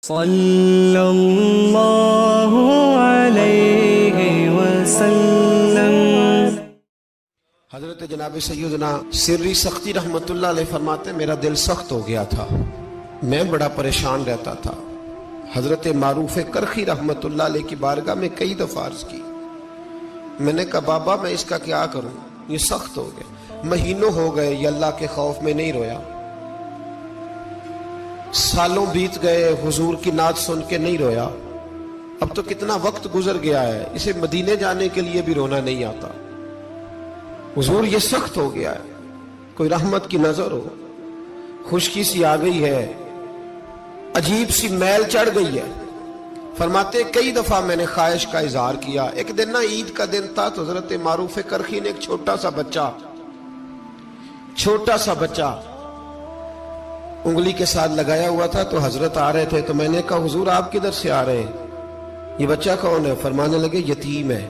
صلی اللہ علیہ وسلم۔ حضرت جناب سیدنا سری سختی رحمت اللہ علیہ فرماتے میرا دل سخت ہو گیا تھا، میں بڑا پریشان رہتا تھا۔ حضرت معروف کرخی رحمت اللہ علیہ کی بارگاہ میں کئی دفعہ عرض کی، میں نے کہا بابا میں اس کا کیا کروں، یہ سخت ہو گئے، مہینوں ہو گئے یہ اللہ کے خوف میں نہیں رویا، سالوں بیت گئے حضور کی نعت سن کے نہیں رویا، اب تو کتنا وقت گزر گیا ہے، اسے مدینے جانے کے لیے بھی رونا نہیں آتا، حضور یہ سخت ہو گیا ہے، کوئی رحمت کی نظر ہو، خشکی سی آ گئی ہے، عجیب سی میل چڑھ گئی ہے۔ فرماتے کئی دفعہ میں نے خواہش کا اظہار کیا۔ ایک دن نا عید کا دن تھا تو حضرت معروف کرخی نے ایک چھوٹا سا بچہ انگلی کے ساتھ لگایا ہوا تھا، تو حضرت آ رہے تھے، تو میں نے کہا حضور آپ کدھر سے آ رہے ہیں، یہ بچہ کون ہے؟ فرمانے لگے یتیم ہے۔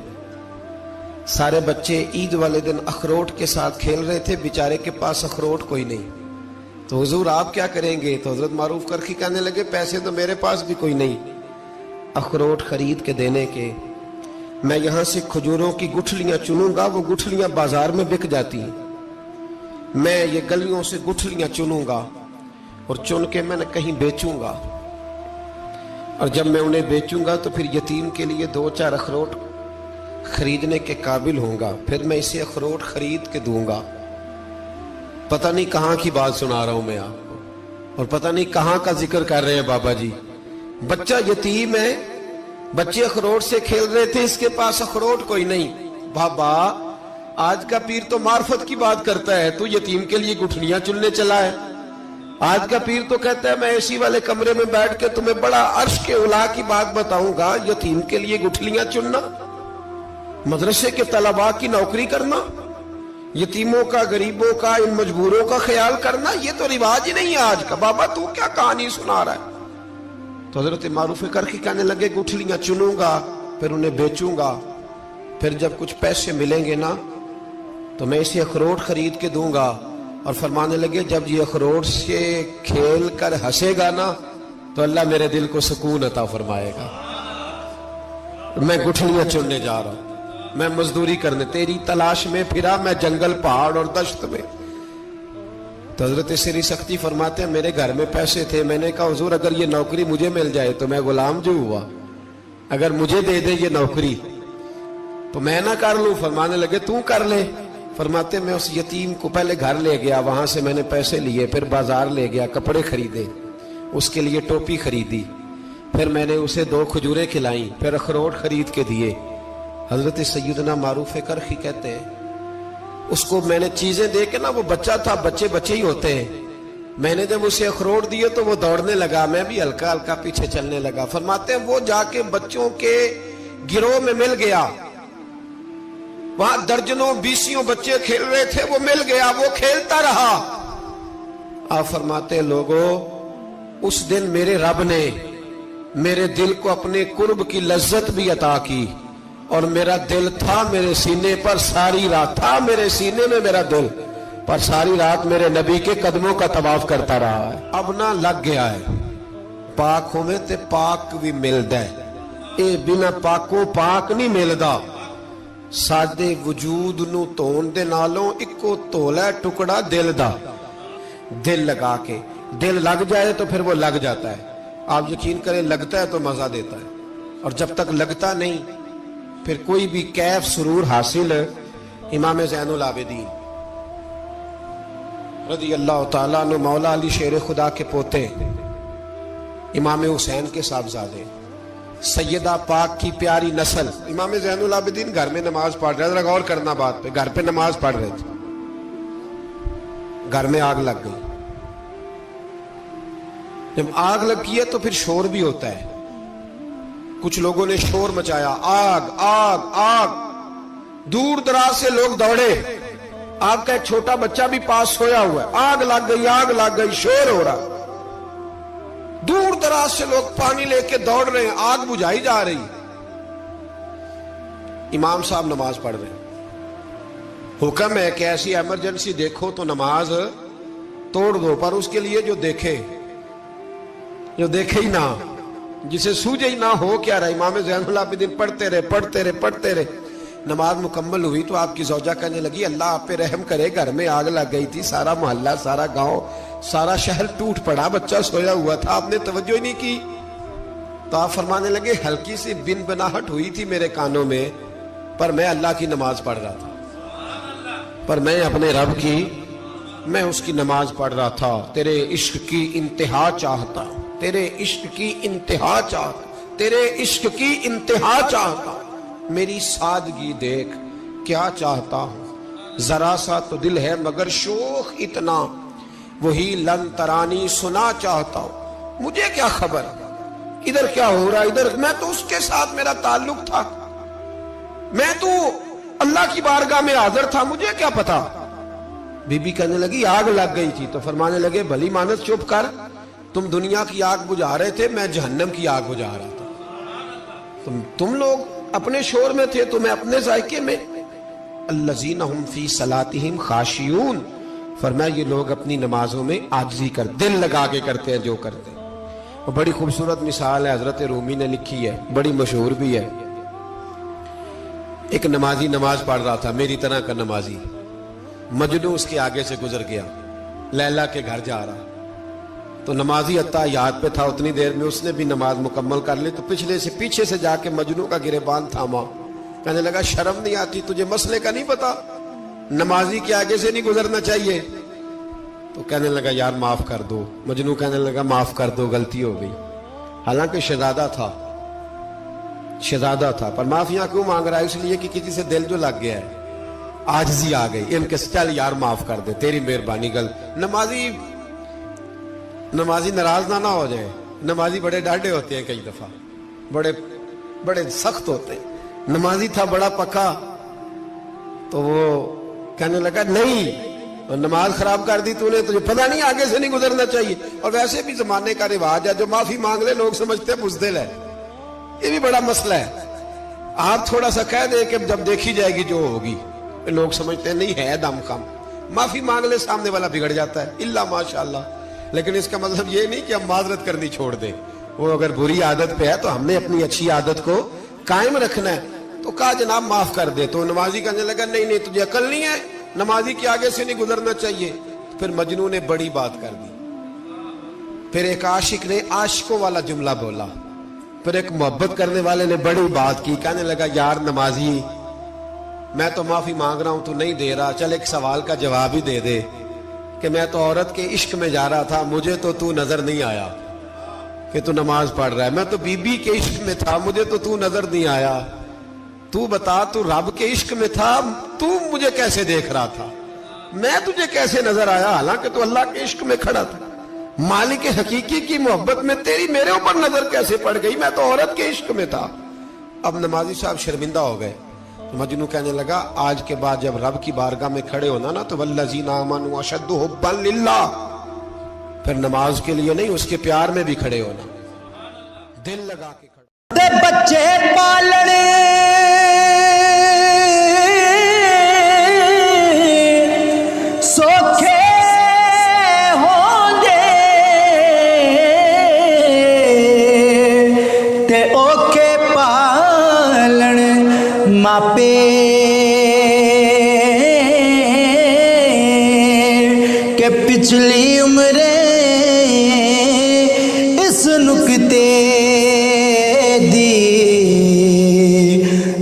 سارے بچے عید والے دن اخروٹ کے ساتھ کھیل رہے تھے، بیچارے کے پاس اخروٹ کوئی نہیں، تو حضور آپ کیا کریں گے؟ تو حضرت معروف کرخی کہنے لگے پیسے تو میرے پاس بھی کوئی نہیں اخروٹ خرید کے دینے کے، میں یہاں سے کھجوروں کی گٹھلیاں چنوں گا، وہ گٹھلیاں بازار میں بک جاتی ہیں، میں یہ گلیوں سے گٹھلیاں چنوں گا اور چن کے میں کہیں بیچوں گا، اور جب میں انہیں بیچوں گا تو پھر یتیم کے لیے 2-4 اخروٹ خریدنے کے قابل ہوں گا، پھر میں اسے اخروٹ خرید کے دوں گا۔ پتہ نہیں کہاں کی بات سنا رہا ہوں میں آپ کو، اور پتہ نہیں کہاں کا ذکر کر رہے ہیں بابا جی۔ بچہ یتیم ہے، بچے اخروٹ سے کھیل رہے تھے، اس کے پاس اخروٹ کوئی نہیں۔ بابا آج کا پیر تو معرفت کی بات کرتا ہے، تو یتیم کے لیے گٹھلیاں چننے چلا ہے۔ آج کا پیر تو کہتا ہے میں اے سی والے کمرے میں بیٹھ کے تمہیں بڑا عرش کے اعلیٰ کی بات بتاؤں گا، یتیم کے لیے گٹھلیاں چننا، مدرسے کے طلباء کی نوکری کرنا، یتیموں کا، غریبوں کا، ان مجبوروں کا خیال کرنا، یہ تو رواج ہی نہیں ہے آج کا۔ بابا تو کیا کہانی سنا رہا ہے؟ تو حضرت معروف کرخی کہنے لگے گٹھلیاں چنوں گا، پھر انہیں بیچوں گا، پھر جب کچھ پیسے ملیں گے نا تو میں اسے اخروٹ خرید کے دوں گا، اور فرمانے لگے جب یہ اخروٹ سے کھیل کر ہنسے گا نا تو اللہ میرے دل کو سکون عطا فرمائے گا۔ میں گٹھلیاں چننے جا رہا ہوں، میں مزدوری کرنے، تیری تلاش میں پھرا میں جنگل، پہاڑ اور دشت میں۔ تو حضرت سری سختی فرماتے ہیں میرے گھر میں پیسے تھے، میں نے کہا حضور اگر یہ نوکری مجھے مل جائے تو میں غلام جو ہوا، اگر مجھے دے دے یہ نوکری تو میں نہ کر لوں؟ فرمانے لگے تو کر لے۔ فرماتے میں اس یتیم کو پہلے گھر لے گیا، وہاں سے میں نے پیسے لیے، پھر بازار لے گیا، کپڑے خریدے، اس کے لیے ٹوپی خریدی، پھر میں نے اسے 2 کھجوریں کھلائیں، پھر اخروٹ خرید کے دیے۔ حضرت سیدنا معروف کرخی کہتے ہیں اس کو میں نے چیزیں دے کے نا، وہ بچہ تھا، بچے ہی ہوتے ہیں، میں نے جب اسے اخروٹ دیے تو وہ دوڑنے لگا، میں بھی ہلکا ہلکا پیچھے چلنے لگا۔ فرماتے ہیں وہ جا کے بچوں کے گروہ میں مل گیا، وہاں درجنوں 20 بچے کھیل رہے تھے، وہ مل گیا، وہ کھیلتا رہا۔ آپ فرماتے ہیں لوگوں اس دن میرے رب نے میرے دل کو اپنے قرب کی لذت بھی عطا کی، اور میرا دل تھا میرے سینے پر ساری رات، تھا میرے سینے میں میرا دل، پر ساری رات میرے نبی کے قدموں کا طواف کرتا رہا ہے۔ اب نہ لگ گیا ہے، پاک ہوئے تے پاک بھی ملدا ہے، اے بنا پاکوں پاک نہیں ملدا۔ سادے وجود نو تون دے نالوں اکو تولا ٹکڑا دل دا، دل لگا کے، دل لگ جائے تو پھر وہ لگ جاتا ہے۔ آپ یقین کریں لگتا ہے تو مزہ دیتا ہے، اور جب تک لگتا نہیں پھر کوئی بھی کیف سرور حاصل۔ امام زین العابدین رضی اللہ تعالیٰ عنہ مولا علی شیر خدا کے پوتے، امام حسین کے صاحبزادے، سیدہ پاک کی پیاری نسل، امام زین العابدین گھر میں نماز پڑھ رہے تھے، غور کرنا بات پہ، گھر پہ نماز پڑھ رہے تھے، گھر میں آگ لگ گئی۔ جب آگ لگی ہے تو پھر شور بھی ہوتا ہے، کچھ لوگوں نے شور مچایا، آگ آگ آگ، دور دراز سے لوگ دوڑے، آپ کا ایک چھوٹا بچہ بھی پاس سویا ہوا ہے، آگ لگ گئی، شور ہو رہا، دور دراز سے لوگ پانی لے کے دوڑ رہے ہیں، آگ بجھائی جا رہی، امام صاحب نماز پڑھ رہے ہیں، حکم ہے کہ ایسی ایمرجنسی دیکھو تو نماز توڑ دو، پر اس کے لیے جو دیکھے ہی نہ، جسے سوجے ہی نہ ہو کیا رہا. امام زین العابدین پڑھتے رہے. نماز مکمل ہوئی تو آپ کی زوجہ کہنے لگی اللہ آپ پہ رحم کرے, گھر میں آگ لگ گئی تھی, سارا محلہ, سارا گاؤں, سارا شہر ٹوٹ پڑا, بچہ سویا ہوا تھا, آپ نے توجہ ہی نہیں کی. تو آپ فرمانے لگے ہلکی سی بن بناہٹ ہوئی تھی میرے کانوں میں, پر میں اللہ کی نماز پڑھ رہا تھا, پر میں اپنے رب کی, میں اس کی نماز پڑھ رہا تھا. تیرے عشق کی انتہا چاہتا, تیرے عشق کی انتہا چاہتا, تیرے عشق کی انتہا چاہتا. میری سادگی دیکھ کیا چاہتا ہوں, ذرا سا تو دل ہے مگر شوخ اتنا, وہی لن ترانی سنا چاہتا ہوں. مجھے کیا خبر ادھر کیا ہو رہا, ادھر میں تو اس کے ساتھ میرا تعلق تھا, میں تو اللہ کی بارگاہ میں حاضر تھا, مجھے کیا پتا. بی بی کہنے لگی آگ لگ گئی تھی. تو فرمانے لگے بھلی مانس چپ کر, تم دنیا کی آگ بجھا رہے تھے, میں جہنم کی آگ بجھا رہا تھا. تم لوگ اپنے شور میں تھے تو میں اپنے ذائقے میں. الذین هم فی صلاتہم خاشعون, فرمایا یہ لوگ اپنی نمازوں میں عاجزی کر, دل لگا کے کرتے ہیں جو کرتے ہیں. اور بڑی خوبصورت مثال ہے, حضرت رومی نے لکھی ہے, بڑی مشہور بھی ہے. ایک نمازی نماز پڑھ رہا تھا, میری طرح کا نمازی. مجنو اس کے آگے سے گزر گیا, لیلا کے گھر جا رہا. تو نمازی اتحیات پہ تھا, اتنی دیر میں اس نے بھی نماز مکمل کر لی. تو پیچھے سے جا کے مجنو کا گریبان تھاما, کہنے لگا شرم نہیں آتی, تجھے مسئلے کا نہیں پتا, نمازی کے آگے سے نہیں گزرنا چاہیے. تو کہنے لگا یار معاف کر دو. مجنو کہنے لگا معاف کر دو, غلطی ہو گئی. حالانکہ شہزادہ تھا, پر معافیاں کیوں مانگ رہا ہے؟ اس لیے کہ کسی سے دل جو لگ گیا ہے, عاجزی آ گئی. ان کے چل یار معاف کر دے, تیری مہربانی. نمازی ناراض نہ ہو جائے. نمازی بڑے ڈاڈے ہوتے ہیں, کئی دفعہ بڑے سخت ہوتے ہیں. نمازی تھا بڑا پکا, تو وہ کہنے لگا نہیں, نماز خراب کر دی تو نے, تجھے پتہ نہیں آگے سے نہیں گزرنا چاہیے. اور ویسے بھی زمانے کا رواج ہے, جو معافی مانگ لے لوگ سمجھتے ہیں بزدل ہے. یہ بھی بڑا مسئلہ ہے. آپ تھوڑا سا کہہ دیں کہ جب دیکھی جائے گی جو ہوگی, لوگ سمجھتے ہیں نہیں ہے دم کم. معافی مانگ لے, سامنے والا بگڑ جاتا ہے, الا ماشاءاللہ. لیکن اس کا مطلب یہ نہیں کہ ہم معذرت کرنی چھوڑ دیں. وہ اگر بری عادت پہ ہے تو ہم نے اپنی اچھی عادت کو قائم رکھنا ہے. تو کہا جناب معاف کر دے. تو نمازی کہنے لگا نہیں تجھے عقل نہیں ہے, نمازی کے آگے سے نہیں گزرنا چاہیے. پھر مجنون نے بڑی بات کر دی. پھر ایک عاشق نے عاشقوں والا جملہ بولا. پھر ایک محبت کرنے والے نے بڑی بات کی, کہنے لگا یار نمازی, میں تو معافی مانگ رہا ہوں, تو نہیں دے رہا, چل ایک سوال کا جواب ہی دے دے کہ میں تو عورت کے عشق میں جا رہا تھا, مجھے تو نظر نہیں آیا کہ تو نماز پڑھ رہا ہے. میں تو بی بی کے عشق میں تھا, مجھے تو نظر نہیں آیا. تو بتا, تو رب کے عشق میں تھا, تو مجھے کیسے دیکھ رہا تھا, میں تجھے کیسے نظر آیا, حالانکہ تو اللہ کے عشق میں کھڑا تھا. مالک حقیقی کی محبت میں تیری میرے اوپر نظر کیسے پڑ گئی, میں تو عورت کے عشق میں تھا. اب نمازی صاحب شرمندہ ہو گئے. مجنو کہنے لگا آج کے بعد جب رب کی بارگاہ میں کھڑے ہونا نا, تو والذین آمنوا اشد حبا للہ, پھر نماز کے لیے نہیں, اس کے پیار میں بھی کھڑے ہونا, دل لگا کے کھڑے. تے بچے پالنے سوکھے ہوں دے, تے اوکھے پالن ماپے, کہ پچھلی عمریں اس نکتے دی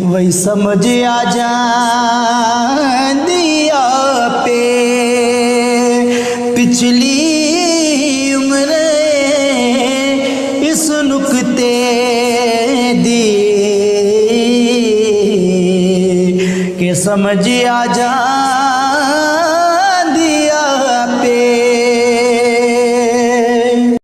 وہی سمجھ آ جان دیا پہ. پچھلی عمریں اس نکتے دی کہ سمجھ آ جان دیا پہ.